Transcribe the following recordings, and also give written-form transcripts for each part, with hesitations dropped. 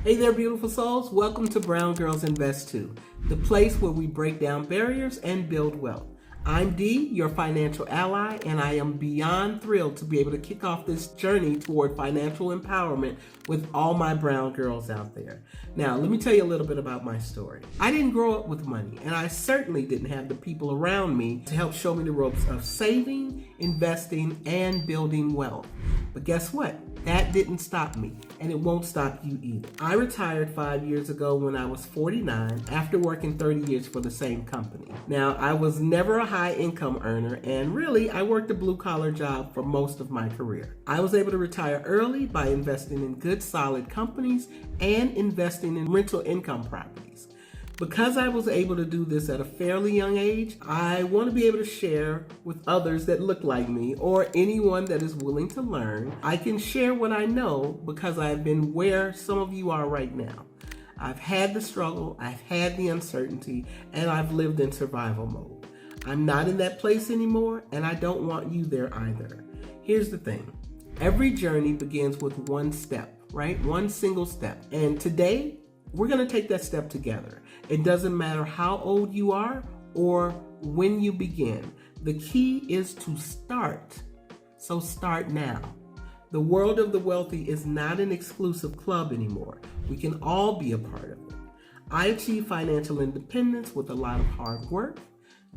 Hey there, beautiful souls. Welcome to Brown Girls Invest Too, the place where we break down barriers and build wealth. I'm Dee, your financial ally, and I am beyond thrilled to be able to kick off this journey toward financial empowerment with all my brown girls out there. Now, let me tell you a little bit about my story. I didn't grow up with money, and I certainly didn't have the people around me to help show me the ropes of saving, investing, and building wealth. But guess what? That didn't stop me, and it won't stop you either. I retired 5 years ago when I was 49 after working 30 years for the same company. Now, I was never a high income earner, and really, I worked a blue collar job for most of my career. I was able to retire early by investing in good, solid companies and investing in rental income properties. Because I was able to do this at a fairly young age, I want to be able to share with others that look like me or anyone that is willing to learn. I can share what I know because I've been where some of you are right now. I've had the struggle, I've had the uncertainty, and I've lived in survival mode. I'm not in that place anymore, and I don't want you there either. Here's the thing. Every journey begins with one step, right? One single step. And today, we're going to take that step together. It doesn't matter how old you are or when you begin. The key is to start. So start now. The world of the wealthy is not an exclusive club anymore. We can all be a part of it. I achieved financial independence with a lot of hard work,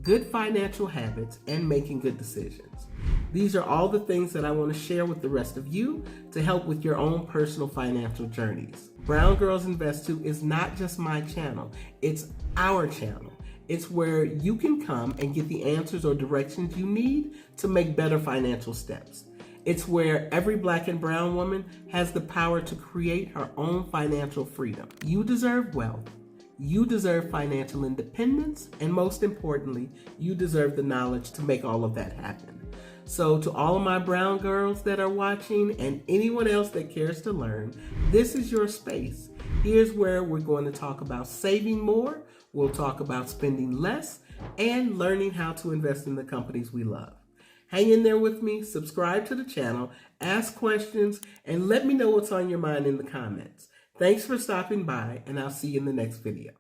good financial habits, and making good decisions. These are all the things that I want to share with the rest of you to help with your own personal financial journeys. Brown Girls Invest Too is not just my channel, it's our channel. It's where you can come and get the answers or directions you need to make better financial steps. It's where every Black and brown woman has the power to create her own financial freedom. You deserve wealth. You deserve financial independence, and most importantly, you deserve the knowledge to make all of that happen. So to all of my brown girls that are watching and anyone else that cares to learn, this is your space. Here's where we're going to talk about saving more, we'll talk about spending less, and learning how to invest in the companies we love. Hang in there with me, subscribe to the channel, ask questions, and let me know what's on your mind in the comments. Thanks for stopping by, and I'll see you in the next video.